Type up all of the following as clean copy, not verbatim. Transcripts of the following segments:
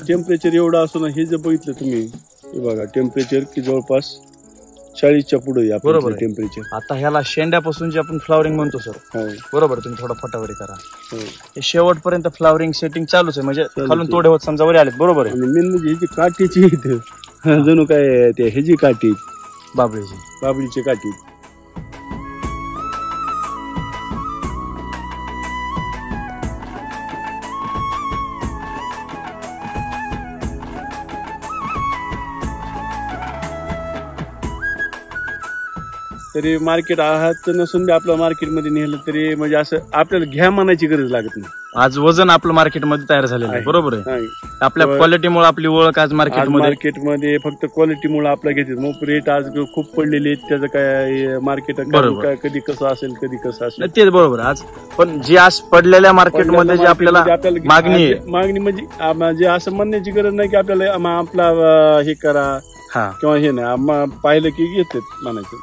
Temperature एवढं असं ना, हे जर बघितलं तुम्ही, हे बघा टेम्परेचर की जवळपास 40च्या पुढे बरोबर टेम्परेचर. आता ह्याला शेंड्यापासून जे आपण फ्लॉवरिंग म्हणतो सर, बरोबर, तुम्ही थोडा फटावरी करा, हे शेवटपर्यंत फ्लॉवरिंग सेटिंग चालूच आहे, म्हणजे खालून तोडे होत समजा वर आलेत, बरोबर आहे. आणि मेन म्हणजे ह्याची काठीची इथं जणू काय ते ह्याची काठी, बाबळीची काठी. तरी मार्केट आहात नसून बी आपल्या मार्केटमध्ये नेलं तरी म्हणजे असं आपल्याला घ्या म्हणायची गरज लागत नाही. आज वजन आपलं मार्केटमध्ये तयार झालेलं आहे, बरोबर आहे. आपल्या क्वालिटीमुळे आपली ओळख आज मार्केटमध्ये फक्त क्वालिटीमुळे आपल्या घेते. मग रेट आज खूप पडलेले आहेत, त्याचं काय मार्केट कधी कसं असेल कधी कसं असेल ते बरोबर. आज पण जे आज पडलेल्या मार्केटमध्ये जे आपल्याला मागणी म्हणजे असं म्हणण्याची गरज नाही की आपल्याला आपला हे करा किंवा हे नाही, पाहिलं की घेतात म्हणायचं.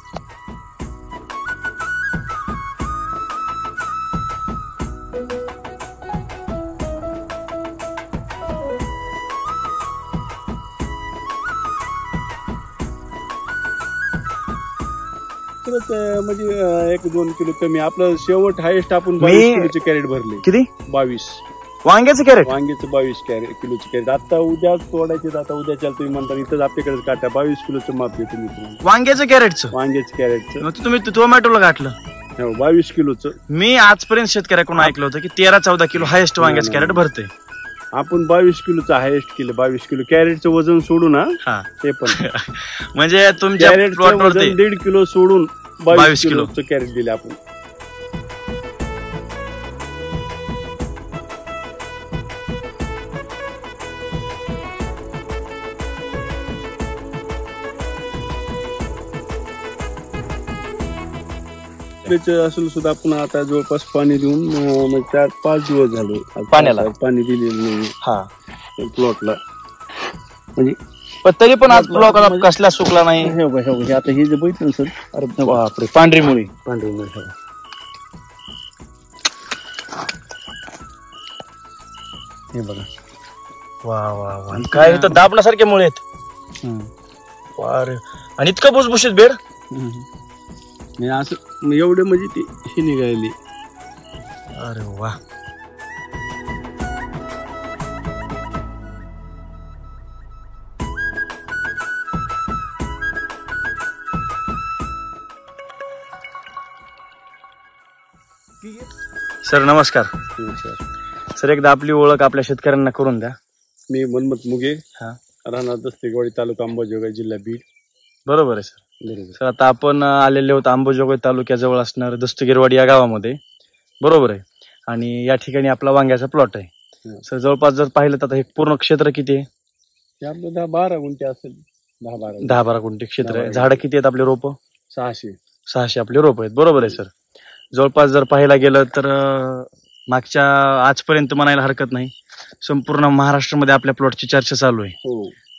म्हणजे 1-2 किलो कमी. आपलं शेवट हायेस्ट आपण 22 किलोचे कॅरेट भरले. किती? 22 वांग्याचं कॅरेट. वांग्याचं 22 किलोचे कॅरेट. आता उद्याच तोडायचे, आता उद्याच्या तुम्ही म्हणता इथंच आपल्याकडे काटा 22 किलोचं माप घेतो मी. वांग्याचं कॅरेटचं तुम्ही टोमॅटोला गाठलं 22 किलोचं. मी आजपर्यंत शेतकऱ्याकडून ऐकलं होतं की 13-14 किलो हायेस्ट वांग्याचं कॅरेट भरते. आपण 22 किलोचं हायेस्ट केलं. 22 किलो कॅरेटचं वजन सोडून ते पण म्हणजे तुमच्या कॅरेटचं वजन 1.5 किलो सोडून 22 किलोचं कॅरेट दिले आपण. असून सुद्धा आपण आता जवळपास पाणी देऊन 4-5 दिवस झाले पाण्याला पाणी दिलेलं नाही प्लॉटला. म्हणजे तरी पण आज प्लॉटला कसला सुकला नाही. आता हे जे बघितलं सर, अरे बापरे, पांढरी मुळी हे बघा. वा वा वा, काय इथं दाबण्यासारखे मुळे आहेत. आणि इतकं भुसभुशीत बेड. असं एवढे म्हणजे ते हे निघाली. अरे वा. सर नमस्कार. सर एकदा आपली ओळख आपल्या शेतकऱ्यांना करून द्या. मी मनमत मुगे, राहणार दस्तेगवाडी, तालुका अंबाजोगाई, जिल्हा बीड. बरोबर आहे सर. सर आता आपण आलेले होतो अंबाजोगाई तालुक्याजवळ असणार दस्तगीरवाडी या गावामध्ये, बरोबर आहे. आणि या ठिकाणी आपला वांग्याचा प्लॉट आहे. सर जवळपास जर पाहिलं तर हे पूर्ण क्षेत्र किती आहे? आपलं 10-12 गुंठे असेल. 10-12 गुंठे क्षेत्र आहे. झाडं किती आहेत आपले? रोप 600 आपले रोप आहेत, बरोबर आहे सर. जवळपास जर पाहायला गेलं तर मागच्या आजपर्यंत म्हणायला हरकत नाही, संपूर्ण महाराष्ट्रामध्ये आपल्या प्लॉटची चर्चा चालू आहे,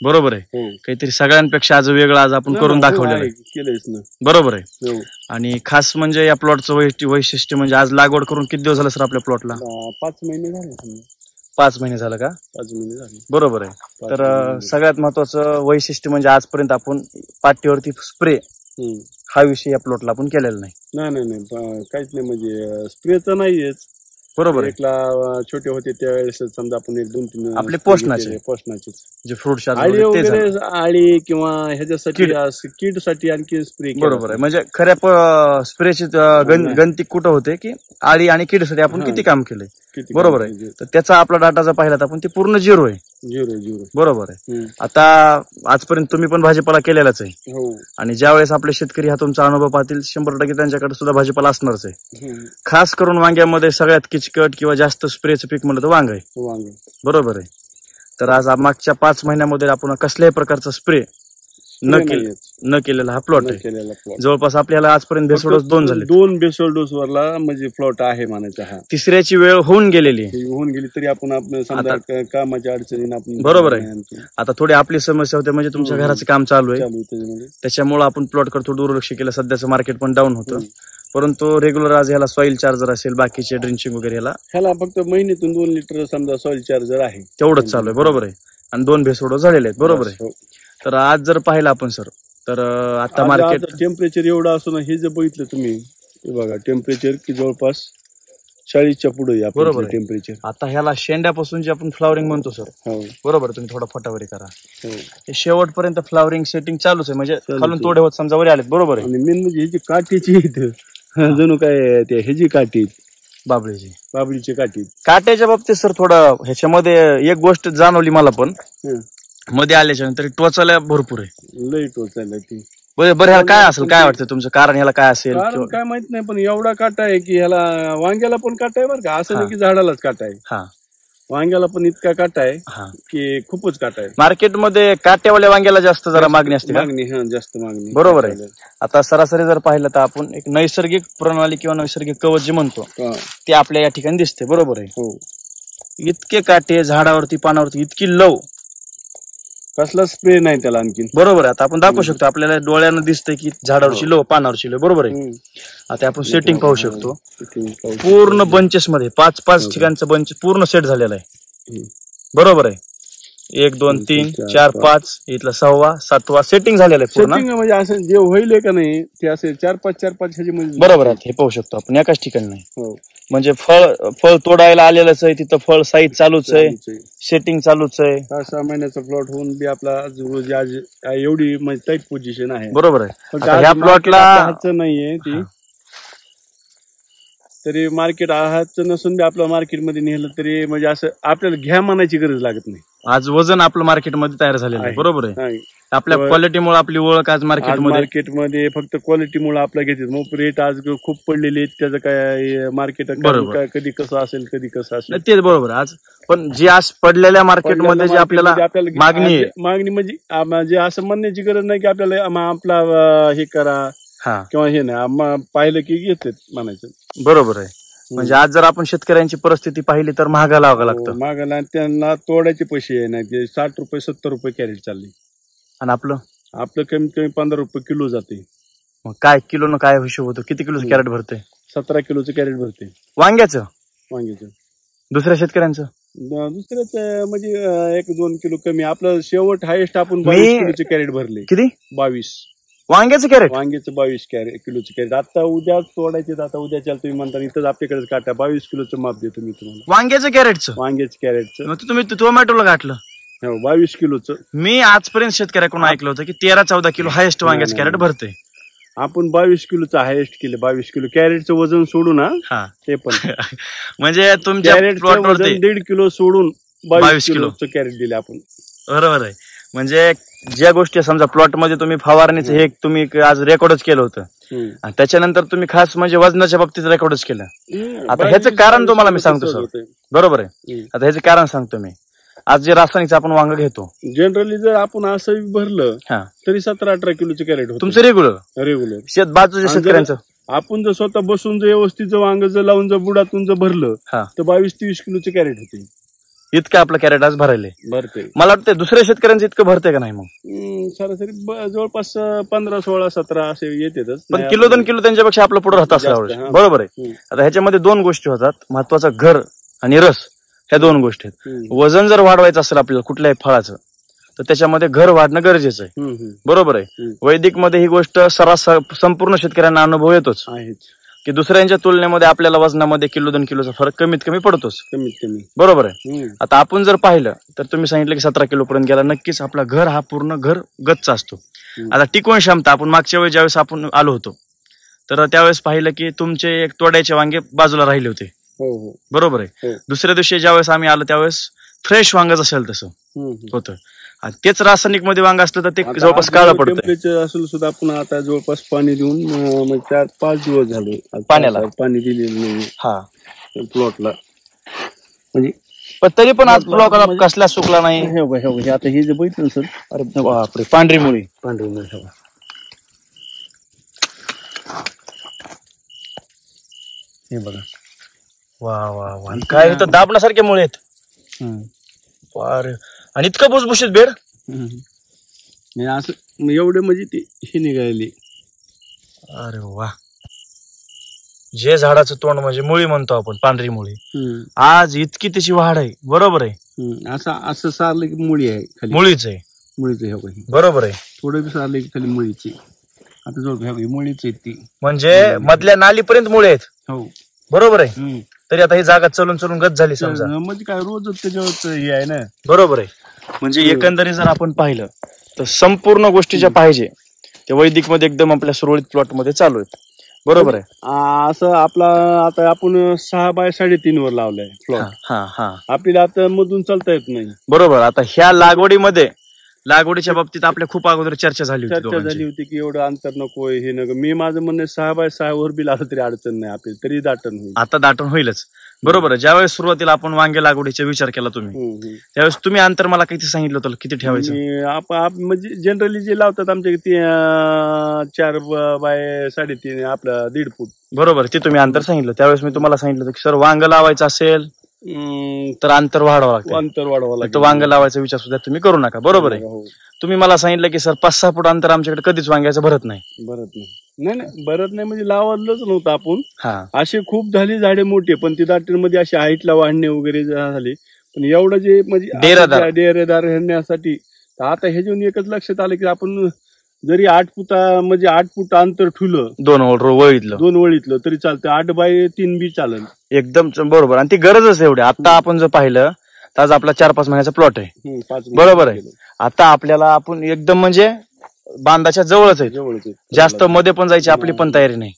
बरोबर आहे. काहीतरी सगळ्यांपेक्षा आज वेगळं आज आपण करून दाखवलेलं आहे, बरोबर आहे. आणि खास म्हणजे या प्लॉटचं वैशिष्ट्य म्हणजे आज लागवड करून किती दिवस झालं सर आपल्या प्लॉटला? 5 महिने झाले. 5 महिने झालं का? 5 महिने झाले, बरोबर आहे. तर सगळ्यात महत्वाचं वैशिष्ट्य म्हणजे आजपर्यंत आपण पाट्यावरती स्प्रे हा विषय या प्लॉटला आपण केलेला नाही. काहीच नाही, म्हणजे स्प्रेचं नाहीयेच, बरोबर. एकला छोटे होते त्यावेळेस समजा आपण 1-2-3 आपले पोषणाचे जे फ्रूट आळी किंवा ह्याच्यासाठी कीड साठी आणखी स्प्रे, बरोबर आहे. म्हणजे खऱ्या स्प्रेची गणती कुठं होते की आळी आणि कीडसाठी आपण किती काम केलंय, बरोबर आहे. तर त्याचा आपला डाटा जर पाहिला तर आपण ते पूर्ण 0 आहे, बरोबर आहे. आता आजपर्यंत तुम्ही पण भाजीपाला केलेलाच आहे, आणि ज्यावेळेस आपले शेतकरी हा तुमचा अनुभव पाहतील 100% त्यांच्याकडे सुद्धा भाजीपाला असणारच आहे. खास करून वांग्यामध्ये सगळ्यात किचकट किंवा जास्त स्प्रेचं पीक म्हणलं तर वांग आहे, बरोबर आहे. तर आज मागच्या 5 महिन्यामध्ये आपण कसल्याही प्रकारचा स्प्रे न केलेला हा प्लॉट आहे. जवळपास आपल्याला आजपर्यंत बेसोड डोस 2 झाले. 2 बेसोड डोस वरला म्हणजे प्लॉट आहे म्हणायचा. हा तिसऱ्याची वेळ होऊन गेलेली तरी आपण समजा कामाच्या अडचणीने आपण, बरोबर आहे. आता थोडी आपली समस्या होते म्हणजे तुमच्या घराचं काम चालू आहे, त्याच्यामुळे आपण प्लॉटकडे थोडं दुर्लक्ष केलं. सध्याचं मार्केट पण डाऊन होतं, परंतु रेग्युलर आज ह्याला सॉइल चार्जर असेल, बाकीचे ड्रिंचिंग वगैरे ह्याला फक्त महिन्यातून 2 लिटर समजा सॉइल चार्जर आहे, तेवढंच चालू आहे, बरोबर आहे. आणि 2 भेसोड झालेले आहेत, बरोबर आहे. तर आज जर पाहिलं आपण सर, तर आता मार्केट टेम्परेचर एवढं असून हे जर बघितलं तुम्ही, हे बघा टेम्परेचर की जवळपास 40च्या पुढे, बरोबर टेम्परेचर. आता ह्याला शेंड्यापासून जे आपण फ्लॉवरिंग म्हणतो सर, बरोबर, तुम्ही थोडा फटावरी करा, हे शेवटपर्यंत फ्लॉवरिंग सेटिंग चालूच आहे, म्हणजे खालून तोडे होत समजा वरी आलेत, बरोबर आहे. आणि मेन म्हणजे ह्याची काठीची इथं जणू काय ते ह्याची काठी, बाबळीची काठी. काट्याच्या बाबतीत सर थोडं ह्याच्यामध्ये एक गोष्ट जाणवली मला पण, मध्ये आल्याच्या नंतर टोचायला भरपूर आहे, लई टोचायला ती. बरं ह्याला काय असेल, काय वाटतं तुमचं कारण, ह्याला काय असेल काय माहित नाही, पण एवढा काटा आहे की ह्याला वांग्याला पण काटा आहे बरं का, असं नाही की झाडालाच काटा आहे. हा, वांग्याला पण इतका काटा आहे की खूपच काटा आहे. मार्केटमध्ये काट्यावाल्या वांग्याला जास्त जरा मागणी असते, जास्त मागणी, बरोबर आहे. आता सरासरी जर पाहिलं तर आपण एक नैसर्गिक प्रणाली किंवा नैसर्गिक कवच जे म्हणतो ते आपल्या या ठिकाणी दिसते, बरोबर आहे. इतके काटे झाडावरती, पानावरती, इतकी लव, कसला स्प्रे नाही त्याला आणखी, बरोबर आहे. आता आपण दाखवू शकतो, आपल्याला डोळ्यानं दिसतंय की झाडावरची लो, पानावरची लो, बरोबर आहे. आता आपण सेटिंग पाहू शकतो, पूर्ण बंचेस मध्ये 5-5 ठिकाणचं बंच पूर्ण सेट झालेलं आहे, बरोबर आहे. 1 2 3 4 5 इथला 6वा 7वा सेटिंग झालेलं आहे पूर्ण, म्हणजे असं जे होईल का नाही ते असे 4-5 ह्याच्यामध्ये, बरोबर आहे. हे पाहू शकतो आपण, एकाच ठिकाणी नाही, म्हणजे फळ तोडायला आलेलंच आहे, तिथं फळ साईज चालूच आहे, सेटिंग चालूच आहे. 6 महिन्याचा प्लॉट होऊन बी आपला आज एवढी म्हणजे टाईट पोझिशन आहे, बरोबर आहे. ह्या प्लॉटला नाहीये ती, तरी मार्केट आहात नसून बी आपल्या मार्केटमध्ये नेलं तरी म्हणजे असं आपल्याला घ्या म्हणायची गरज लागत नाही. आज वजन आपलं मार्केटमध्ये तयार झालेलं आहे, बरोबर आहे. आपल्या क्वालिटीमुळे आपली ओळख आज मार्केटमध्ये फक्त क्वालिटीमुळे आपल्या घेते. मग रेट आज खूप पडलेले आहेत, त्याचं काय मार्केट कधी कसं असेल कधी कसं असेल ते बरोबर. आज पण जे आज पडलेल्या मार्केटमध्ये जे आपल्याला मागणी म्हणजे असं म्हणण्याची गरज नाही की आपल्याला आपला हे करा किंवा हे नाही, पाहिलं की घेतात म्हणायचं, बरोबर आहे. म्हणजे आज जर आपण शेतकऱ्यांची परिस्थिती पाहिली तर महागा लावावं लागतं, महागाला त्यांना तोडायचे पैसे नाही, 60 रुपये 70 रुपये कॅरेट चालले, आणि आपलं कमीत कमी 15 रुपये किलो जाते. मग काय किलो काय हिशोब होतो, किती किलोचं कॅरेट भरते? 17 किलोचं कॅरेट भरते वांग्याचं. दुसऱ्या शेतकऱ्यांचं दुसऱ्याच म्हणजे 1-2 किलो कमी. आपलं शेवट हायेस्ट आपण 22 किलोचे कॅरेट भरले. किती? 22 वांग्याचं कॅरेट. वांग्याचं 22 किलोचं कॅरेट. आता उद्या तोडायचे, आता उद्याच्या तुम्ही म्हणता इथंच आपल्याकडे काटा 22 किलोचं माप देतो मी तुम्हाला. वांग्याचं कॅरेटचं तुम्ही टोमॅटोला गाठलं 22 किलोचं. मी आजपर्यंत शेतकऱ्याकडून ऐकलं होतं की 13-14 किलो हायेस्ट वांग्याचं कॅरेट भरते. आपण 22 किलोचं हायेस्ट केलं. 22 किलो कॅरेटचं वजन सोडून ते पण म्हणजे तुमच्या वजन 1.5 किलो सोडून 22 किलोचं कॅरेट दिले आपण. बरोबर आहे. म्हणजे ज्या गोष्टी समजा प्लॉट मध्ये तुम्ही फवारणीचं हे तुम्ही आज रेकॉर्डच केलं होतं, त्याच्यानंतर तुम्ही खास म्हणजे वजनाच्या बाबतीत रेकॉर्डच केलं. आता ह्याचं कारण तुम्हाला मी सांगतो सर, बरोबर आहे. आता ह्याचं कारण सांगतो मी. आज जे रासायनिकचं आपण वांग घेतो जनरली जर आपण असं भरलं तरी 17-18 किलोचं कॅरेट होतं तुमचं रेग्युलर शेत बाजूच्या शेतकऱ्यांचं. आपण जर स्वतः बसून जर व्यवस्थित वांग जर लावून जर बुडातून जर भरलं तर 22-23 किलोचं कॅरेट होते. इतकं आपलं कॅरेट आज भरायले भरते. मला वाटतं दुसऱ्या शेतकऱ्यांचं इतकं भरते का नाही? मग सरासरी जवळपास 15, 16, 17 असे येतेच. पण किलो 2 किलो त्यांच्यापेक्षा आपलं पुढे राहत असं, बरोबर आहे. आता ह्याच्यामध्ये 2 गोष्टी होतात महत्वाचा, घर आणि रस. ह्या 2 गोष्टी आहेत. वजन जर वाढवायचं असेल आपल्याला कुठल्याही फळाचं तर त्याच्यामध्ये घर वाढणं गरजेचं आहे, बरोबर आहे. वैदिक मध्ये ही गोष्ट संपूर्ण शेतकऱ्यांना अनुभव येतोच की दुसऱ्यांच्या तुलनेमध्ये आपल्याला वजनामध्ये किलो 2 किलोचा फरक कमीत कमी पडतोच, बरोबर आहे. आता आपण जर पाहिलं तर तुम्ही सांगितलं की 17 किलो पर्यंत गेला. नक्कीच आपला घर हा पूर्ण घर गच्चा असतो. आता टिकवण क्षमता आपण मागच्या वेळेस ज्यावेळेस आपण आलो होतो तर त्यावेळेस पाहिलं की तुमचे एक तोड्याचे वांगे बाजूला राहिले होते, बरोबर आहे. दुसऱ्या दिवशी ज्यावेळेस आम्ही आलो त्यावेळेस फ्रेश वांगच असेल तसं होतं. तेच रासायनिक मध्ये वांग असलं तर ते जवळपास काळं पडतं. टेम्परेचर असेल सुद्धा आपण आता जवळपास पाणी देऊन 4-5 दिवस झाले पाण्याला पाणी दिलेलं नाही प्लॉटला. म्हणजे पण तरी पण आज प्लॉटला कसला सुकला नाही. आता हे जे बघितलं सर, अरे बापरे, पांढरी मुळी हे बघा. वा वा वा, काय इथं दाबण्यासारखे मुळे आहेत. आणि इतकं भुसभुशीत बेड असं एवढे म्हणजे ते हे निघाली. अरे वा, जे झाडाचं तोंड म्हणजे मुळी म्हणतो आपण, पांढरी मुळी. आज इतकी त्याची वाढ आहे, बरोबर आहे. असं सारलं की मुळी आहे खाली, मुळीच आहे. मुळीच आहे. बरोबर आहे. थोडं बी सारलं की खाली मुळीची. आता जवळ मुळीच आहे ती, म्हणजे मधल्या नालीपर्यंत मुळे आहेत. हो बरोबर आहे. तरी आता ही जागा चलून चलून गत झाली समजा. म्हणजे काय रोजच त्याच्यावर हे आहे ना. बरोबर आहे. म्हणजे एकंदरीत जर आपण पाहिलं तर संपूर्ण गोष्टी ज्या पाहिजे त्या वैदिक मध्ये एकदम आपल्या सुरळीत प्लॉट मध्ये चालू आहेत. बरोबर आहे. असं आपला आता आपण 6 बाय 3.5 वर लावलाय प्लॉट. आपल्याला आता मधून चालता येत नाही. बरोबर. आता ह्या लागवडीच्या बाबतीत आपल्या खूप अगोदर चर्चा झाली होती की एवढं अंतर नको, हे नको. मी माझं म्हणणं 6 बाय 6 वर बी लावलं तरी अडचण नाही आपली, तरी दाटण होईल. आता दाटण होईलच. बरोबर आहे. ज्यावेळेस सुरुवातीला आपण वांगे लागवडीचा विचार केला तुम्ही, त्यावेळेस तुम्ही अंतर मला किती सांगितलं होतं, किती ठेवायचं? म्हणजे जनरली जे लावतात आमच्या 4 बाय 3.5 आपलं 1.5 फूट. बरोबर. ते तुम्ही अंतर सांगितलं. त्यावेळेस मी तुम्हाला सांगितलं होतं की सर वांग लावायचं असेल तर अंतर वाढवावं लागतं. वांग लावायचा विचार सुद्धा तुम्ही करू नका. बरोबर आहे. तुम्ही मला सांगितलं की सर 5-6 फूट अंतर आमच्याकडे कधीच वांग्याचं भरत नाही. भरत नाही म्हणजे लावलंच नव्हतं आपण. असे खूप झाली झाडे मोठे, पण ती दाटीमध्ये अशी हाईटला वाढणे वगैरे झाले. पण एवढं जे म्हणजे डेरेदार राहण्यासाठी आता हे जेवण एकच लक्षात आलं की आपण जरी 8 फूट अंतर ठेवलं 2 वळीतलं तरी चालतं. 8 बाय 3 बी चालेल एकदम. बरोबर. आणि ती गरजच एवढी. आता आपण जर पाहिलं तर आज आपला 4-5 महिन्याचा प्लॉट आहे. बरोबर आहे. आता आपल्याला आपण एकदम म्हणजे बांधाच्या जवळच आहे. जास्त मध्ये पण जायची आपली पण तयारी नाही.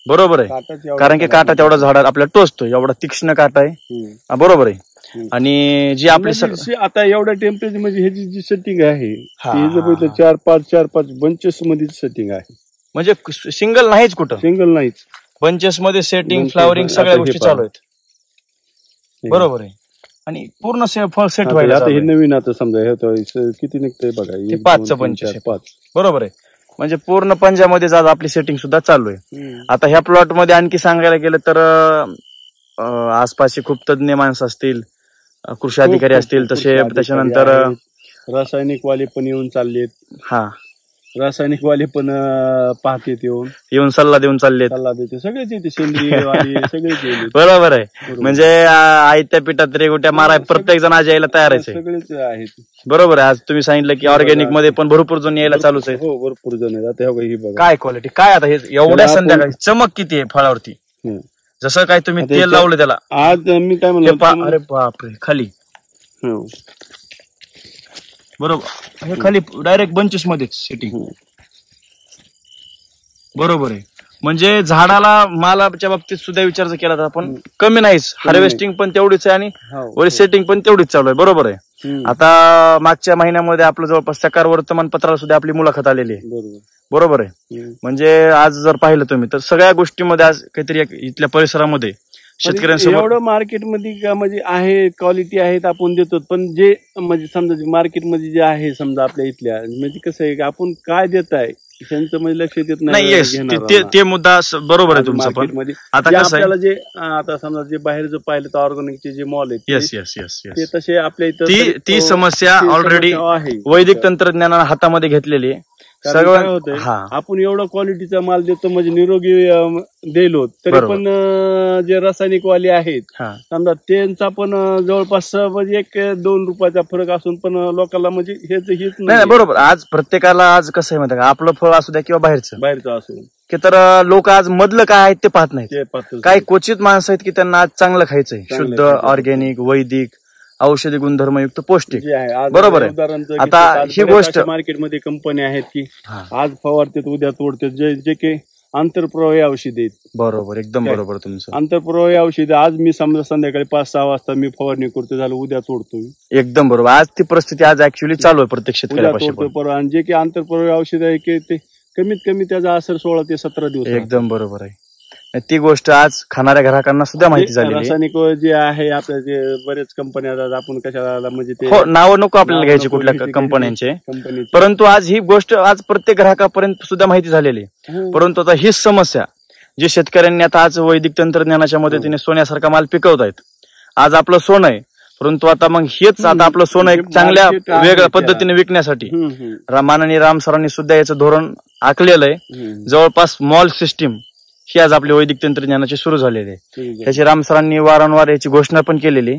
बरोबर आहे. कारण की काटा तेवढा झाडात आपल्याला टोचतो, एवढा तीक्ष्ण काटा आहे. बरोबर आहे. आणि जी आपली आता एवढ्या टेम्परेचर म्हणजे ह्याची जी सेटिंग आहे 4-5 बंचेस मध्ये सेटिंग आहे. म्हणजे सिंगल नाहीच, कुठं सिंगल नाहीच, बंचेस मध्ये सेटिंग, फ्लावरिंग सगळ्या गोष्टी चालू आहेत. बरोबर आहे. आणि पूर्ण फळ सेट व्हायला आता हे नवीन आता समजा किती निघतंय बघा, 5चं 25. बरोबर आहे. म्हणजे पूर्ण पंजामध्ये आज आपली सेटिंग सुद्धा चालू आहे. आता ह्या प्लॉट मध्ये आणखी सांगायला गेलं तर आसपासचे खूप तज्ञ माणसं असतील, कृषी अधिकारी असतील, तसे त्याच्यानंतर रासायनिक वाले पण येऊन चाललेत. रासायनिक वाले पण पाहतेत, येऊन सल्ला देऊन चाललेत. सगळेच येते, सेंद्रिय वाले सगळेच. बरोबर आहे. म्हणजे आयत्या पिठात रेगोट्या माराय प्रत्येक जण आज यायला तयार आहे. सगळेच आहेत. बरोबर आहे. आज तुम्ही सांगितलं की ऑर्गॅनिक मध्ये पण भरपूर जण यायला चालूच आहे. हो, भरपूर जण आहेत. काय क्वालिटी, काय आता हे एवढ्या संध्याकाळी चमक किती आहे फळावरती. जसं काय तुम्ही तेल लावलं त्याला. आज मी काय म्हणतो, अरे बापरे, खाली. बरोबर. हे खाली डायरेक्ट बंचेस मध्येच सेटिंग. बरोबर आहे. म्हणजे झाडाला मालाच्या बाबतीत सुद्धा विचार केला तर आपण कमी नाहीच, हार्वेस्टिंग पण तेवढीच आहे आणि वर सेटिंग पण तेवढीच चालू आहे. बरोबर आहे. आता मागच्या महिन्यामध्ये आपलं जवळपास सकार वर्तमानपत्राला सुद्धा आपली मुलाखत आलेली आहे. बरोबर आहे. म्हणजे आज जर पाहिलं तुम्ही तर सगळ्या गोष्टीमध्ये आज काहीतरी इथल्या परिसरामध्ये शेतकऱ्यांसमोर एवढं मार्केटमध्ये म्हणजे आहे, क्वालिटी आहेत, आपण देतो. पण जे म्हणजे समजा मार्केटमध्ये जे आहे समजा आपल्या इथल्या, म्हणजे कसं आहे की आपण काय देत आहे त्यांचं म्हणजे लक्ष देत नाही. ते मुद्दा बरोबर आहे तुमचा. पण आता आपल्याला जे आता समजा जे बाहेर जो पाहिलं तर ऑर्गॅनिकचे जे मॉल आहेत ते तसे आपल्या इथं ती समस्या ऑलरेडी वैदिक तंत्रज्ञानानं हातामध्ये घेतलेली आहे. सगळं होतंय. आपण एवढा क्वालिटीचा माल देतो म्हणजे निरोगी दिलो, तरी पण जे रासायनिक वाले आहेत समजा त्यांचा पण जवळपास म्हणजे 1-2 रुपयाचा फरक असून पण लोकांना म्हणजे हेच नाही. बरोबर. आज प्रत्येकाला आज कसं आहे माहिती का, आपलं फळ असू द्या किंवा बाहेरचं असू की तर लोक आज मधलं काय आहेत ते पाहत नाहीत. काही क्वचित माणसं आहेत की त्यांना आज चांगलं खायचंय, शुद्ध, ऑर्गॅनिक, वैदिक, औषधी गुणधर्मयुक्त, पौष्टिक. बरोबर आहे. आता ही गोष्ट मार्केटमध्ये कंपन्या आहेत की आज फवारतात उद्या तोडतात, जे की आंतरप्रवाही औषध आहेत. बरोबर, एकदम बरोबर तुमचं. आंतरप्रवाही औषध आज मी समजा संध्याकाळी 5-6 वाजता मी फवारणी करतो, झालं उद्या तोडतोय. एकदम बरोबर. आज ती परिस्थिती आज ऍक्च्युअली चालू आहे प्रत्येक शेतकऱ्यापासून. आणि जे की आंतरप्रवाही औषध आहे की ते कमीत कमी त्याचा असर 16 ते 17 दिवस. एकदम बरोबर आहे. ती गोष्ट आज खाणाऱ्या ग्राहकांना सुद्धा माहिती झाली. रासायनिक जे आहे आपल्या जे बरेच कंपन्या आपण कशाला म्हणजे ते नावं नको आपल्याला घ्यायचे कुठल्या कंपन्यांचे, परंतु आज ही गोष्ट आज प्रत्येक ग्राहकापर्यंत सुद्धा माहिती झालेली. परंतु आता हीच समस्या जी शेतकऱ्यांनी आता आज वैदिक तंत्रज्ञानाच्या मदतीने सोन्यासारखा माल पिकवत आहेत. आज आपलं सोनं आहे, परंतु आता मग हेच आता आपलं सोनं एक चांगल्या वेगळ्या पद्धतीने विकण्यासाठी माननीय राम सरांनी सुद्धा याचं धोरण आखलेलं आहे. जवळपास मॉल सिस्टीम ही आज आपली वैदिक तंत्रज्ञानाची सुरू झालेली आहे. त्याची राम सरांनी वारंवार याची घोषणा पण केलेली.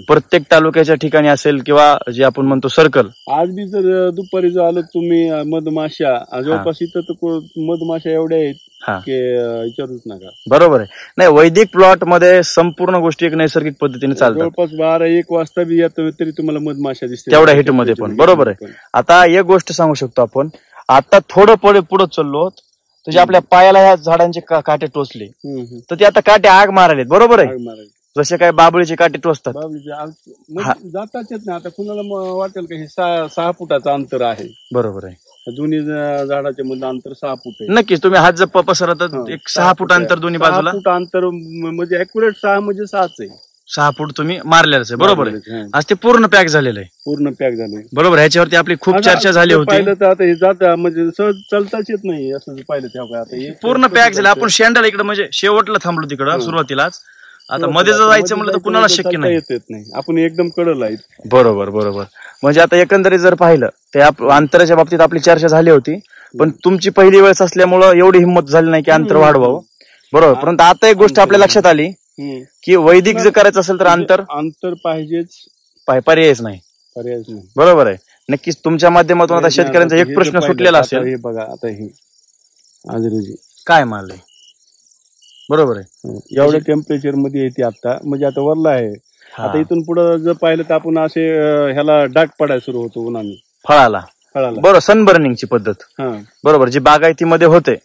प्रत्येक तालुक्याच्या ठिकाणी असेल किंवा जे आपण म्हणतो सर्कल. आज बी जर दुपारी जर आलो तुम्ही मधमाशा जवळपास इथं तर मधमाशा एवढ्या आहेत की विचारूच नका. बरोबर आहे. नाही, वैदिक प्लॉट मध्ये संपूर्ण गोष्टी एक नैसर्गिक पद्धतीने चालतात. जवळपास 12-1 वाजता बी येतो तरी तुम्हाला मधमाशा दिसते तेवढ्या हिट मध्ये पण. बरोबर आहे. आता एक गोष्ट सांगू शकतो आपण, आता थोडं पुढे चाललो तर जे आपल्या पायाला ह्या झाडांचे काटे टोचले तर ते आता काटे आग मारायलेत. बरोबर आहे. जसे काय बाबळीचे काटे टोचतात. जाताच येत नाही. आता कुणाला वाटेल का हे 6 फुटाचं अंतर आहे. बरोबर आहे. दोन्ही झाडाच्या मध्ये अंतर 6 फूट आहे. नक्कीच तुम्ही हात जर पसरतात एक 6 फूट अंतर दोन्ही बाजूला. 6 फूट अंतर म्हणजे अॅक्युरेट 6 म्हणजे 6च आहे. 6 फूट तुम्ही मारलेलंच आहे. बरोबर आहे. आज ते पूर्ण पॅक झालेलं आहे. पूर्ण पॅक झालं. बरोबर. ह्याच्यावरती आपली खूप चर्चा झाली होती. पाहिलं तर आता हे जाता म्हणजे सहज चलताच येत नाही असं पाहिलं तेव्हा. आता हे पूर्ण पॅक झालं. आपण शेंडाला इकडे म्हणजे शेवटला थांबलो तिकडं सुरुवातीलाच. आता मध्ये जर जायचं म्हणलं तर कुणाला शक्य नाही. येत नाही. आपण एकदम कडला आहे. बरोबर बरोबर. म्हणजे आता एकंदरीत जर पाहिलं ते अंतराच्या बाबतीत आपली चर्चा झाली होती, पण तुमची पहिली वेळेस असल्यामुळं एवढी हिंमत झाली नाही की अंतर वाढवावं. बरोबर. परंतु आता एक गोष्ट आपल्या लक्षात आली की वैदिक जर करायचं असेल तर अंतर पाहिजेच. पर्यायच नाही. बरोबर आहे. नक्कीच तुमच्या माध्यमातून आता शेतकऱ्यांचा एक प्रश्न सुटलेला असेल. हे बघा आता हे आजरोजी काय माल आहे. बरोबर आहे. एवढ्या टेम्परेचर मध्ये येते आता. म्हणजे आता वरला आहे. आता इथून पुढे जर पाहिलं तर आपण असे ह्याला डाग पडायला सुरू होतो उन्हाने फळाला. बरोबर. सनबर्निंगची पद्धत. बरोबर. जी बागायतीमध्ये होते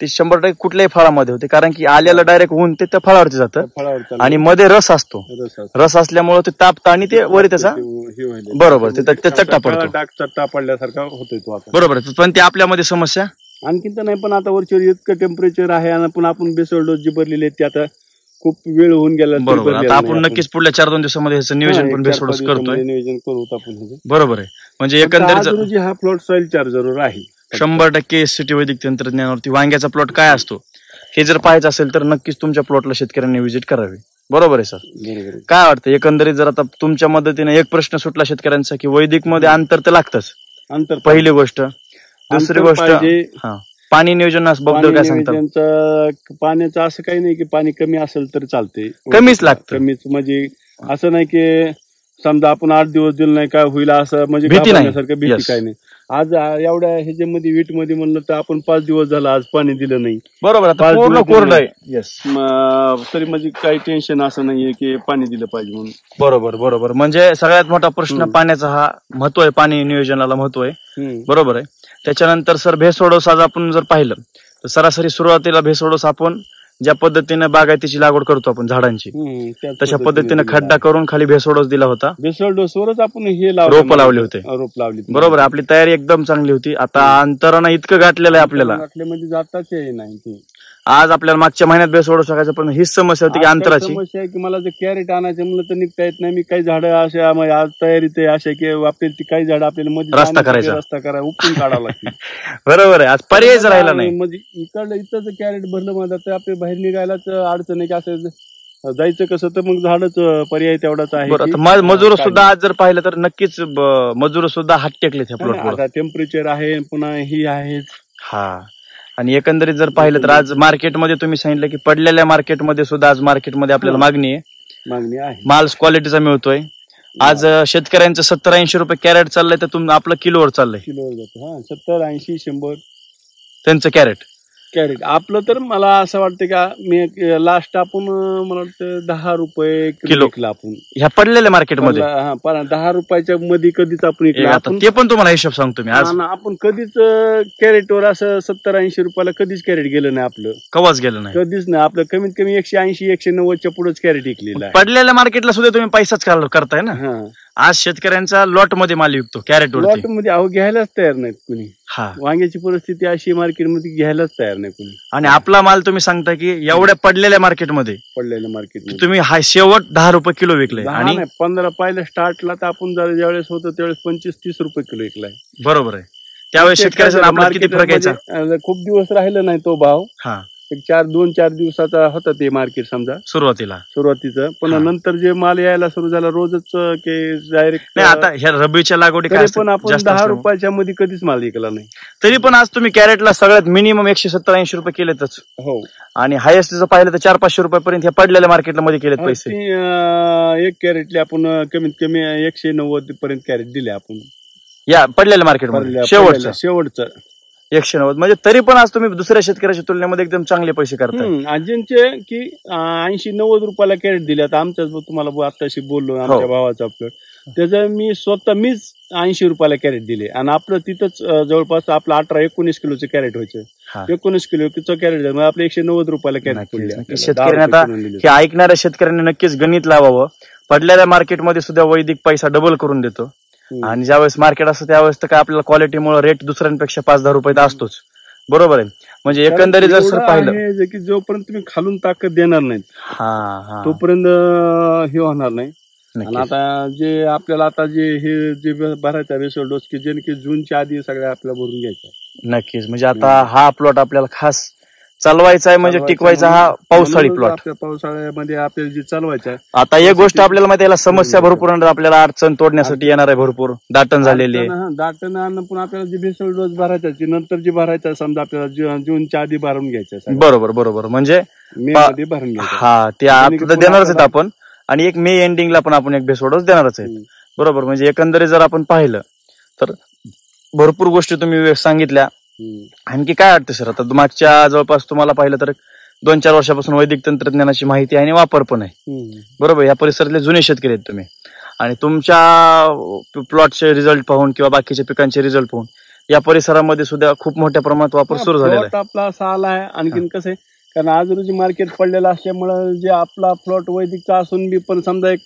ती 100% कुठल्याही फळामध्ये होते, कारण की आल्याला डायरेक्ट ऊन ते त्या फळावरती जातं आणि मध्ये रस असतो. रस असल्यामुळे ते तापतं आणि ते वरी त्याचा बरोबर ते चट्टा पडतो. डाग चट्टा पडल्यासारखा होतोय तो आता. बरोबर. पण ते आपल्यामध्ये समस्या आणखीन तर नाही. पण आता वरच्यावर इतकं टेम्परेचर आहे आणि पण आपण बेसोल डोस जे भरलेले आहेत ते आता खूप वेळ होऊन गेला. बरोबर. आता आपण नक्कीच पुढल्या 4-2 दिवसामध्ये ह्याचं नियोजन पण बेसोल डोस करतोय. नियोजन करू आपण. बरोबर आहे. म्हणजे एकंदरीत हा प्लॉट सॉइल चार्जर आहे 100% एससीटी वैदिक तंत्रज्ञानावरती. वांग्याचा प्लॉट काय असतो हे जर पाहायचं असेल तर नक्कीच तुमच्या प्लॉटला शेतकऱ्यांनी व्हिजिट करावी. बरोबर आहे सर. काय वाटतं एकंदरीत जर आता तुमच्या मदतीने एक प्रश्न सुटला शेतकऱ्यांचा की वैदिक मध्ये अंतर तर लागतंच. अंतर पहिली गोष्ट. दुसरी गोष्ट पाणी नियोजनाबद्दल काय सांगता. पाण्याचं असं काही नाही की पाणी कमी असेल तर चालते. कमीच लागतं. कमीच म्हणजे असं नाही की समजा आपण 8 दिवस दिलं नाही काय होईल असं म्हणजे भीती नाही. भीती काही नाही. आज एवढ्या ह्याच्यामध्ये वीट मध्ये म्हणलं तर आपण 5 दिवस झाला आज पाणी दिलं नाही. बरोबर. पूर्ण कोरडं आहे. तरी म्हणजे काही टेन्शन असं नाहीये की पाणी दिलं पाहिजे म्हणून. बरोबर बरोबर. म्हणजे सगळ्यात मोठा प्रश्न पाण्याचा हा महत्व आहे. पाणी नियोजनाला महत्व आहे. बरोबर आहे. त्याच्यानंतर सर भेसोडोस आज आपण जर पाहिलं तर सरासरी सुरुवातीला भेसोडोस आपण ज्या पद्धतीने बागायतीची लागवड करतो आपण झाडांची तशा पद्धतीने खड्डा करून खाली भेसोडोस दिला होता. भेसोडोसवरच आपण हे रोप लावले होते. बरोबर. आपली तयारी एकदम चांगली होती. आता अंतरानं इतकं गाठलेलं आहे आपल्याला म्हणजे जाताच नाही. आज आपल्याला मागच्या महिन्यात बेसोडू शकायचं, पण हीच समस्या होती की अंतराची समस्या आहे की मला जर कॅरेट आणायचं म्हणलं तर निघता येत नाही. मी काही झाडं असे आज तयारीत आहे असे की आपल्याला ती काही झाडं आपल्याला मध्ये रस्ता करायचा उपटून काढावं लागते. बरोबर आहे. आज पर्यायच राहिला नाही. म्हणजे इकडलं इथं जर कॅरेट भरलं म्हणतात तर आपल्या बाहेर निघायलाच अडचण आहे की असं जायचं कसं तर मग झाडच पर्याय तेवढाच आहे. मजूर सुद्धा आज जर पाहिलं तर नक्कीच मजूर सुद्धा हात टेकले त्या प्लॉटवर. टेम्परेचर आहे पुन्हा ही आहे. हा. आणि एकंदरीत जर पाहिलं तर आज मार्केटमध्ये तुम्ही सांगितलं की पडलेल्या मार्केटमध्ये सुद्धा आज मार्केटमध्ये आपल्याला मागणी आहे. माल क्वालिटीचा मिळतोय. आज शेतकऱ्यांचं 70-80 रुपये कॅरेट चाललंय तर आपलं किलोवर चाललंय. किलोवर जातं. 70, 80, 100 त्यांचं कॅरेट. आपलं तर मला असं वाटतं का मी लास्ट आपण मला वाटतं 10 रुपये किलो आपण ह्या पडलेल्या मार्केटमध्ये 10 रुपयाच्या मध्ये कधीच आपण ते पण तुम्हाला हिशोब सांगतो मी. आज आपण कधीच कॅरेटवर असं 70-80 रुपयाला कधीच कॅरेट गेलं नाही आपलं. कवाच गेलं नाही. कधीच नाही. आपलं कमीत कमी 180-190च्या पुढेच कॅरेट विकलेलं आहे. पडलेल्या मार्केटला सुद्धा तुम्ही पैसाच करताय ना. आज शेतकऱ्यांचा लॉट मध्ये माल विकतो कॅरेट लॉट मध्ये. अहो घ्यायलाच तयार नाहीत कुणी. वांग्याची परिस्थिती अशी मार्केटमध्ये घ्यायलाच तयार नाही कुणी. आणि आपला माल तुम्ही सांगता की एवढ्या पडलेल्या मार्केटमध्ये तुम्ही हा शेवट 10 रुपये किलो विकले. आणि 15 पहिल्या स्टार्टला तर आपण ज्यावेळेस होतो त्यावेळेस 25-30 रुपये किलो विकलाय. बरोबर आहे. त्यावेळेस शेतकऱ्याचा किती फरक यायचा. खूप दिवस राहिला नाही तो भाव. एक 2-4 दिवसाचा होता ते मार्केट समजा सुरुवातीचं, पण नंतर जे माल यायला सुरू झाला रोजच की डायरेक्ट. नाही आता ह्या रब्बीच्या लागवडी काय पण आपण 10 रुपयाच्या मध्ये कधीच माल विकला नाही. तरी पण आज तुम्ही कॅरेटला सगळ्यात मिनिमम 170-80 रुपये केलेतच. हो, आणि हायेस्ट जर पाहिलं तर 400-500 रुपयापर्यंत पडलेल्या मार्केटला मध्ये केलेत पैसे. एक कॅरेटले आपण कमीत कमी 190 पर्यंत कॅरेट दिले आपण या पडलेल्या मार्केटमध्ये. शेवटचं 190 म्हणजे तरी पण आज तुम्ही दुसऱ्या शेतकऱ्याच्या तुलनेमध्ये एकदम चांगले पैसे करताय. अजिंचे की 80-90 रुपयाला कॅरेट दिले. आता आमच्याच तुम्हाला आताशी बोललो आमच्या भावाचा प्लॉट, त्याचं मीच 80 रुपयाला कॅरेट दिले. आणि आपलं तिथंच जवळपास आपलं 18-19 किलोचं कॅरेट व्हायचं. 19 किलोचं कॅरेट आपलं 190 रुपयाला कॅरेट पडले. शेतकऱ्यांना आता हे ऐकणाऱ्या शेतकऱ्यांनी नक्कीच गणित लावावं. पडलेल्या मार्केटमध्ये सुद्धा वैदिक पैसा डबल करून देतो. आणि ज्यावेळेस मार्केट असतं त्यावेळेस तर काय आपल्याला क्वालिटीमुळे रेट दुसऱ्यांपेक्षा 5-10 रुपये तर असतोच. बरोबर आहे. म्हणजे एकंदरीत जर सर पाहिलं की जोपर्यंत तुम्ही खालून ताकद देणार नाहीत तोपर्यंत हे होणार नाही. आणि आता जे आपल्याला आता जे भरायचा बेसल डोस की जे की जूनच्या आधी सगळ्या आपल्याला भरून घ्यायचा. नक्कीच. म्हणजे आता हा प्लॉट आपल्याला खास चालवायचा आहे, म्हणजे टिकवायचा हा पावसाळी प्लॉट. पावसाळ्यामध्ये आपल्याला जे चालवायचं आहे. आता एक गोष्ट आपल्याला माहिती आहे, समस्या भरपूर आपल्याला अडचण तोडण्यासाठी येणार आहे. भरपूर दाटण झालेली दाटण आणणं पण आपल्याला जे बेसल डोस भरायचा नंतर जे भरायचा समजा आपल्याला जूनच्या आधी भरून घ्यायचं. बरोबर. म्हणजे मे मध्ये भरून घ्यायचं. हा ते आता देणारच आहेत आपण. आणि एक मे एंडिंगला पण आपण एक बेसल डोस देणारच आहे. बरोबर. म्हणजे एकंदरीत जर आपण पाहिलं तर भरपूर गोष्टी तुम्ही सांगितल्या. आणखी काय वाटतं सर? आता मागच्या जवळपास तुम्हाला पाहिलं तर 2-4 वर्षापासून वैदिक तंत्रज्ञानाची माहिती आहे आणि वापर पण आहे. बरोबर. या परिसरातले जुने शेतकरी आहेत तुम्ही, आणि तुमच्या प्लॉटचे रिझल्ट पाहून किंवा बाकीच्या पिकांचे रिझल्ट पाहून या परिसरामध्ये सुद्धा खूप मोठ्या प्रमाणात वापर सुरू झालेला आहे. आपला असा आला आहे. आणखीन कसं आहे, कारण आज रोजी मार्केट पडलेलं असल्यामुळे जे आपला प्लॉट वैदिकचा असून बी पण समजा एक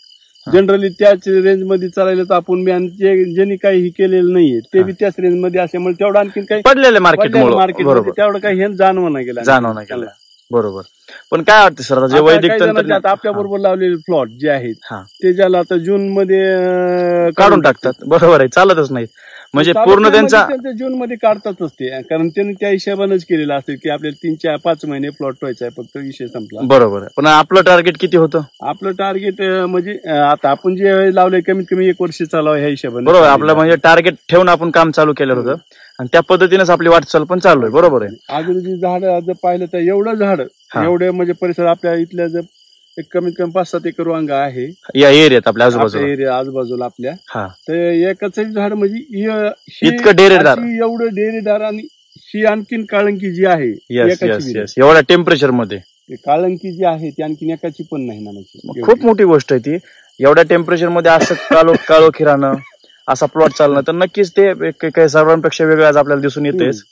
जनरली त्याच रेंज मध्ये चालायला तर आपण बी, आणि ज्यांनी काही केलेलं नाहीये ते बी त्याच रेंज मध्ये असल्यामुळे तेवढं आणखी काही पडलेलं मार्केट तेवढं काही हे जाणवं नाही गेलं. बरोबर. पण काय वाटतं सर, जे वैदिक तंत्रज्ञान आपल्या बरोबर लावलेले प्लॉट जे आहेत ते ज्याला आता जून मध्ये काढून टाकतात. बरोबर आहे. चालतच नाही. म्हणजे पूर्ण त्यांचा जून मध्ये काढतातच ते, कारण त्यांनी त्या हिशोबानेच केलेलं असतं की आपल्याला 3-5 महिने प्लॉट व्हायचा आहे, फक्त विषय संपला. बरोबर आहे. पण आपलं टार्गेट किती होतं? आपलं टार्गेट म्हणजे आता आपण जे लावलंय कमीत कमी 1 वर्ष चालावं ह्या हिशोबाने. बरोबर. आपलं म्हणजे टार्गेट ठेवून आपण काम चालू केलं होतं, आणि त्या पद्धतीनेच आपली वाटचाल पण चालू आहे. बरोबर आहे. अजून जी झाड जर पाहिलं तर एवढं झाड एवढे म्हणजे परिसर आपल्या इथल्या जर एक कमीत कमी 5-7 एकर वांगा आहे या एरियात आपल्या आजूबाजूला. आजूबाजूला आपल्या तर एकच झाड म्हणजे इतकं डेरेदार, एवढं डेरेदार, आणि ही आणखीन काळंकी जी आहे एवढ्या टेम्परेचर मध्ये काळंकी जी आहे ती आणखीन एकाची पण नाही म्हणायची. खूप मोठी गोष्ट आहे ती. एवढ्या टेम्परेचर मध्ये असं काळोखी राहणं, असा प्लॉट चालणं, तर नक्कीच ते काही सर्वांपेक्षा वेगळं आज आपल्याला दिसून येतेच.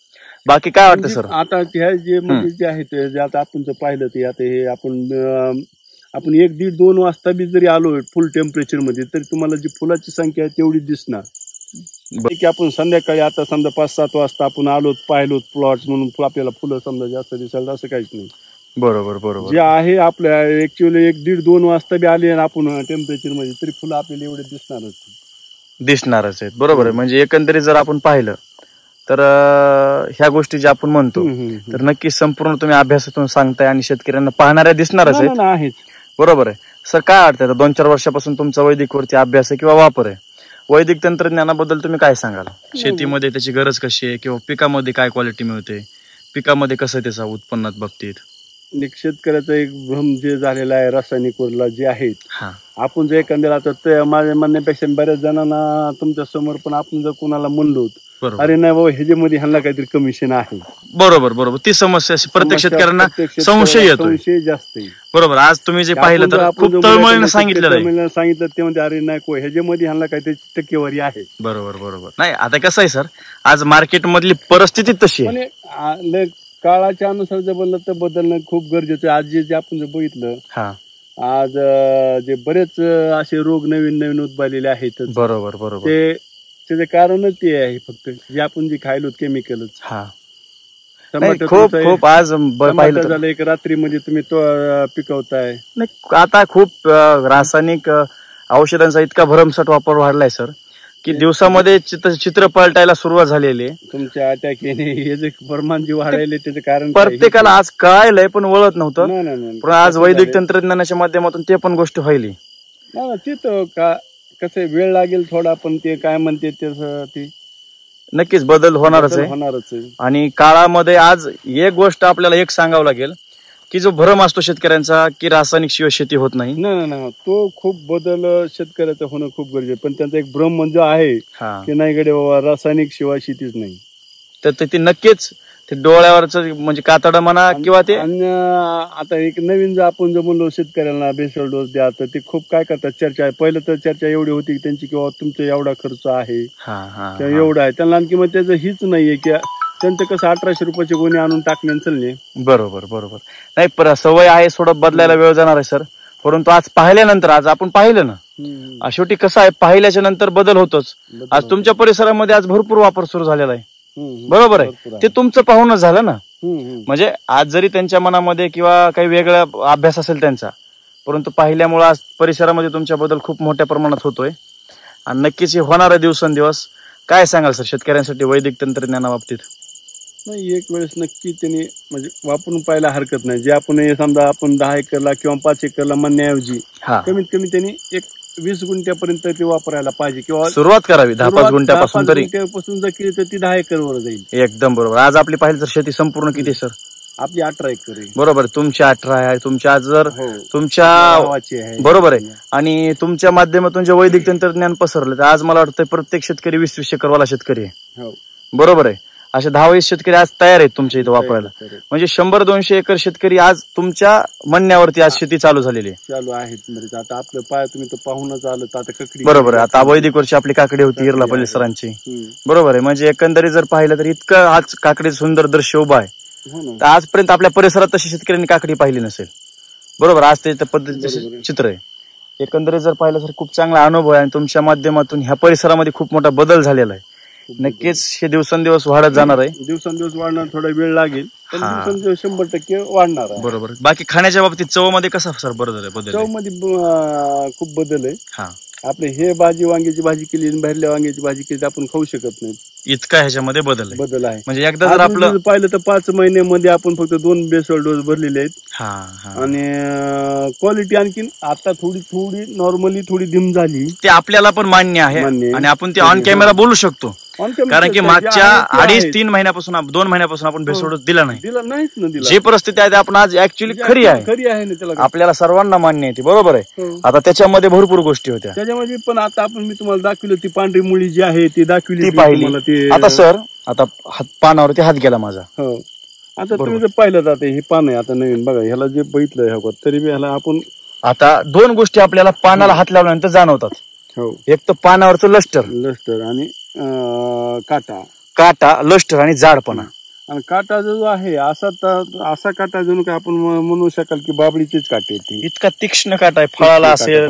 बाकी काय वाटतं सर? आता ह्या जे म्हणजे जे आहेत जे आता आपण जर पाहिलं ते आता हे आपण 1-1.5-2 वाजता बी जरी आलो फुल टेम्परेचर मध्ये तरी तुम्हाला जी फुलाची संख्या आहे तेवढी दिसणार. की आपण संध्याकाळी आता समजा 5-7 वाजता आपण आलो पाहिलो प्लॉट म्हणून आपल्याला फुलं समजा जास्त दिसायला असं काहीच नाही. बरोबर. जे आहे आपल्या ऍक्च्युअली 1-1.5-2 वाजता बी आले आपण टेम्परेचर मध्ये तरी फुलं आपल्याला एवढे दिसणारच आहेत. बरोबर आहे. म्हणजे एकंदरीत जर आपण पाहिलं तर ह्या गोष्टी ज्या आपण म्हणतो तर नक्कीच संपूर्ण तुम्ही अभ्यासातून सांगताय आणि शेतकऱ्यांना पाहणाऱ्या दिसणारच आहेत. बरोबर आहे. सर काय वाटतं, 2-4 वर्षापासून तुमचा वैदिकवरती अभ्यास आहे किंवा वापर आहे, वैदिक तंत्रज्ञानाबद्दल तुम्ही काय सांगाल? शेतीमध्ये त्याची गरज कशी आहे, किंवा पिकामध्ये काय क्वालिटी मिळते, पिकामध्ये कसं त्याचा उत्पन्नात बाबतीत? शेतकऱ्याचा एक भ्रम जे झालेला आहे रासायनिक वरला जे आहेत, आपण जर एकंदर आता माझ्या म्हणण्यापेक्षा बऱ्याच जणांना तुमच्या समोर पण आपण जर कोणाला म्हणलो अरे नाही बाबा ह्याच्यामध्ये ह्यांना काहीतरी कमिशन आहे. बरोबर. ती समस्या प्रत्येक शेतकऱ्यांना संशय येतो, संशय जास्त. बरोबर. आज तुम्ही जे पाहिलं तर खूप तळमळीने सांगितलं ते म्हणजे अरे नाही ह्याच्यामध्ये ह्यांना काहीतरी टक्केवारी आहे. बरोबर. नाही आता कसं आहे सर, आज मार्केट मधली परिस्थिती तशी आहे. काळाच्या अनुसार जर बनलं तर बदलणं खूप गरजेचं आहे. आज जे आपण जर बघितलं आज जे बरेच असे रोग नवीन उद्भवलेले आहेत. बरोबर. त्याचे कारणच ते आहे फक्त जे आपण जे खायलो केमिकलच. खूप आज पाहिलं झालं एक रात्रीमध्ये तुम्ही तो पिकवताय. आता खूप रासायनिक औषधांचा इतका भरमसाठ वापर वाढलाय सर की दिवसामध्ये चित्र पलटायला सुरुवात झालेली आहे. तुमच्या अटॅक येणे हे जे प्रमाण जे वाढायले त्याचं कारण प्रत्येकाला आज कळायलंय पण वळत नव्हतं. पण आज वैदिक तंत्रज्ञानाच्या माध्यमातून ते पण गोष्ट व्हायली. ते तर कसं वेळ लागेल थोडा, पण ते काय म्हणते ते नक्कीच बदल होणारच आहे. आणि काळामध्ये आज एक गोष्ट आपल्याला एक सांगावं लागेल की जो भ्रम असतो शेतकऱ्यांचा की रासायनिक शिवाय शेती होत नाही, तो खूप बदल शेतकऱ्याचं होणं खूप गरजेचं. पण त्यांचा एक भ्रम म्हणजे आहे की नाही गडे बाबा रासायनिक शिवाय शेतीच नाही. तर ते नक्कीच ते डोळ्यावरच म्हणजे कातडं म्हणा किंवा ते आता एक नवीन जर आपण जर म्हणलो शेतकऱ्यांना बेसल डोस द्या तर ते खूप काय करतात चर्चा आहे. पहिलं तर चर्चा एवढी होती की त्यांची किंवा तुमचा एवढा खर्च आहे किंवा एवढा आहे. त्यांना आणखी मग त्याचं हीच नाहीये की त्यांचं कसं 1800 रुपयाचे गोणी आणून टाकणे चालले. बरोबर नाही सवय आहे सोडत बदलायला वेळ जाणार आहे सर. परंतु आज पाहिल्यानंतर आज आपण पाहिलं ना, शेवटी कसं आहे पाहिल्याच्या नंतर बदल होतोच. आज तुमच्या परिसरामध्ये आज भरपूर वापर सुरू झालेला आहे. बरोबर आहे, ते तुमचं पाहूनच झालं ना. म्हणजे आज जरी त्यांच्या मनामध्ये किंवा काही वेगळा अभ्यास असेल त्यांचा, परंतु पाहिल्यामुळे आज परिसरामध्ये तुमच्या बदल खूप मोठ्या प्रमाणात होतोय. आणि नक्कीच हे होणार आहे दिवसेंदिवस. काय सांगाल सर शेतकऱ्यांसाठी वैदिक तंत्रज्ञानाबाबतीत? नाही, एक वेळेस नक्की त्यांनी म्हणजे वापरून पाहायला हरकत नाही. जे आपण समजा आपण 10 एकरला किंवा 5 एकरला म्हणण्याऐवजी कमीत कमी त्यांनी एक 20 गुंठ्यापर्यंत ते वापरायला पाहिजे किंवा सुरुवात करावी. 10-5 गुंठ्यापासून तरी जर केली तर ती 10 एकरवर जाईल. एकदम बरोबर. आज आपली पाहिली तर शेती संपूर्ण किती सर? आपली 18 एकर आहे. बरोबर, तुमची 18 आहे. तुमच्या आज जर तुमच्या बरोबर आहे आणि तुमच्या माध्यमातून जे वैदिक तंत्रज्ञान पसरलं तर आज मला वाटतं प्रत्येक शेतकरी 20-20 एकरवाला शेतकरी आहे. बरोबर आहे. असे 10-20 शेतकरी आज तयार आहेत तुमच्या इथं वापरायला. म्हणजे 100-200 एकर शेतकरी आज तुमच्या म्हणण्यावरती आज शेती चालू झालेली आहे. चालू आहेत. म्हणजे आता आपलं पाय तुम्ही तर पाहूनच आलं आता ककडी. बरोबर आहे. आता वैदिक वर्षी आपली काकडी होती इरला पल्ली सरांची. बरोबर आहे. म्हणजे एकंदरीत जर पाहिलं तर इतकं आज काकडीचं सुंदर दृश्य उभा आहे. तर आजपर्यंत आपल्या परिसरात तशी शेतकऱ्यांनी काकडी पाहिली नसेल. बरोबर, आज ते पद्धतीचं चित्र आहे. एकंदरीत जर पाहिलं तर खूप चांगला अनुभव आहे आणि तुमच्या माध्यमातून ह्या परिसरामध्ये खूप मोठा बदल झालेला आहे. नक्कीच हे दिवसेंदिवस वाढत जाणार आहे. दिवसेंदिवस वाढणार, थोडा वेळ लागेल पण दिवसेंदिवस 100% वाढणार आहे. बरोबर. बाकी खाण्याच्या बाबतीत चव मध्ये कसा सर बदल? चव मध्ये खूप बदल आहे. आपले हे वांग्याची भाजी केली भरल्या वांग्याची भाजी केली आपण खाऊ शकत नाही इतका ह्याच्यामध्ये बदल आहे. म्हणजे एकदा जर आपलं पाहिलं तर 5 महिन्यामध्ये आपण फक्त 2 बेसल डोस भरलेले आहेत. आणि क्वालिटी आणखी आता थोडी नॉर्मली थोडी डिम झाली. ते आपल्याला पण मान्य आहे आणि आपण ते ऑन कॅमेरा बोलू शकतो. कारण की मागच्या 2.5-3 महिन्यापासून 2 महिन्यापासून आपण बेसल डोस दिला नाही. जी परिस्थिती आहे आपण आज ऍक्च्युअली खरी आहे आपल्याला सर्वांना मान्य आहे ती. बरोबर आहे. आता त्याच्यामध्ये भरपूर गोष्टी होत्या त्याच्यामध्ये पण आता आपण मी तुम्हाला दाखवलं ती पांढरी मुळी जी आहे ती दाखवली ती पाहिली. आता सर आता पानावरती हात गेला माझा. आता तुम्ही जर पाहिलं जाते हे पान आहे आता नवीन बघा ह्याला जे बघितलं तरी ह्याला आपण आता 2 गोष्टी आपल्याला पानाला हात लावल्यानंतर जाणवतात. एक तर पानावरचं लष्टर आणि काटा लष्टर आणि जाडपणा. आणि काटा जो आहे असा काटा जणू काय आपण म्हणू शकाल की बाबळीचेच काटे येते. इतका तीक्ष्ण काटा आहे. फळाला असेल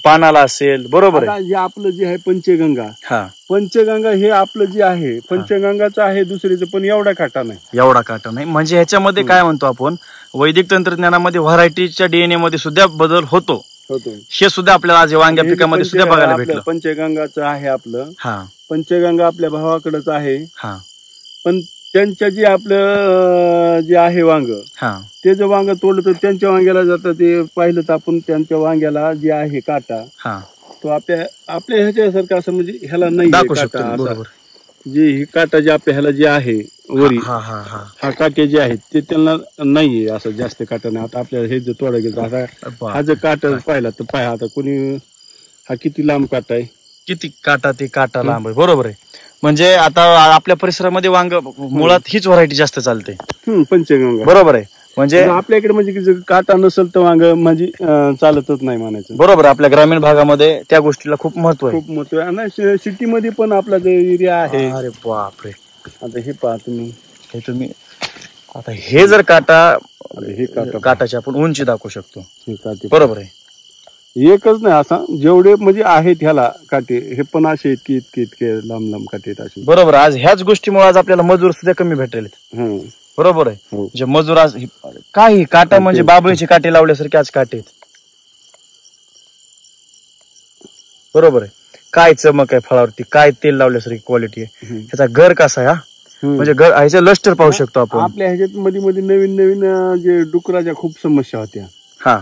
पानाला असेल. बरोबर आहे. जे आपलं जे आहे पंचगंगा हे आपलं जे आहे पंचगंगाचं आहे दुसरीचं पण एवढा काटा नाही. म्हणजे ह्याच्यामध्ये काय म्हणतो आपण वैदिक तंत्रज्ञानामध्ये व्हरायटीच्या डीएनए मध्ये सुद्धा बदल होतो. हे सुद्धा आपल्याला आज वांग्या पिकामध्ये सुद्धा बघायला भेटलं. पंचगंगाचं आहे आपलं. पंचगंगा आपल्या भावाकडेच आहे. पण त्यांच्या जे आपलं जे आहे वांग ते जर वांग तोडलं तर त्यांच्या वांग्याला जातं. ते पाहिलं तर आपण त्यांच्या वांग्याला जे आहे काटा तो आपल्या ह्याच्यासारखं असं म्हणजे ह्याला नाही काटा. जे ही काटा जे आपल्या ह्याला जे आहे वरी हा काटे जे आहेत ते त्यांना नाहीये असं जास्त काटा नाही. आता आपल्याला हे जर तोडा गेलं आता हा जर काटा पाहिला तर पाहा आता कोणी हा किती लांब काटा आहे. किती काटा ते काटा लांब आहे. बरोबर आहे. म्हणजे आता आपल्या परिसरामध्ये वांग मुळात हीच व्हरायटी जास्त चालते पंचगंगा. बरोबर आहे. म्हणजे आपल्याकडे म्हणजे काटा नसेल तर वांग म्हणजे चालतच नाही म्हणायचं. बरोबर. आपल्या ग्रामीण भागामध्ये त्या गोष्टीला खूप महत्व आहे. आणि सिटीमध्ये पण आपला जो एरिया आहे. अरे बापरे. आता हे पहा तुम्ही आता हे जर काटाची आपण उंची दाखवू शकतो. बरोबर आहे. एकच नाही असा जेवढे म्हणजे आहेत ह्याला काटे हे पण असे इतके लांब काटे आहेत असे. बरोबर. आज ह्याच गोष्टीमुळे आज आपल्याला मजूर सुद्धा कमी भेटेल. बरोबर आहे. म्हणजे मजूर आज काही काटा म्हणजे बाबळीचे काटे लावल्यासारखे आज काटे आहेत. बरोबर आहे. काय चमक आहे फळावरती, काय तेल लावल्यासारखी क्वालिटी आहे, ह्याचा घर कसा आहे, म्हणजे ह्याचं लस्टर पाहू शकतो आपण. आपल्या ह्याच्यात मध्ये मध्ये नवीन नवीन जे डुकराच्या खूप समस्या होत्या. हा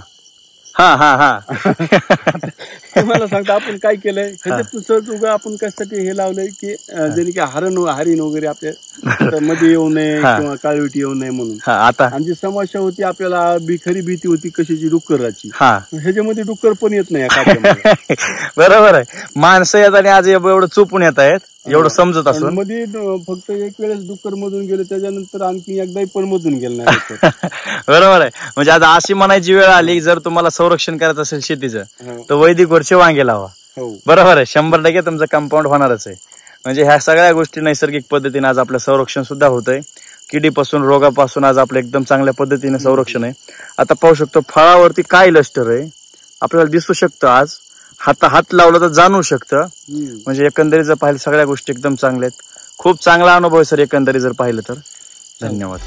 हा हा हा मला सांगता आपण काय केलंय ह्याच्यात सहज उगा आपण कशासाठी हे लावलंय की जरी की हरिण वगैरे आपल्या मध्ये येऊ नये किंवा काळविटी येऊ नये म्हणून. आता आणि जी समस्या होती आपल्याला खरी भीती होती कशाची, डुक्कराची. ह्याच्यामध्ये डुक्कर पण येत नाही. बरोबर आहे, माणसं येत आणि आज एवढं चुपून येत आहेत, एवढं समजत असून मध्ये फक्त एक वेळेस डुक्कर मधून गेले, त्याच्यानंतर आणखी एकदाही पण मधून गेलं नाही. बरोबर आहे, म्हणजे आता अशी म्हणायची वेळ आली, जर तुम्हाला संरक्षण करायचं असेल शेतीचं तर वैदिक वरचे वांगे लावा. बरोबर आहे, 100% तुमचं कंपाऊंड होणारच आहे. म्हणजे ह्या सगळ्या गोष्टी नैसर्गिक पद्धतीने आज आपलं संरक्षण सुद्धा होतंय. किडीपासून, रोगापासून आज आपलं एकदम चांगल्या पद्धतीने संरक्षण आहे. आता पाहू शकतो फळावरती काय लस्टर आहे आपल्याला दिसू शकतं, आज हात लावलं तर जाणू शकतं. म्हणजे एकंदरीत जर पाहिलं सगळ्या गोष्टी एकदम चांगल्या आहेत. खूप चांगला अनुभव आहे सर एकंदरीत जर पाहिलं तर. धन्यवाद.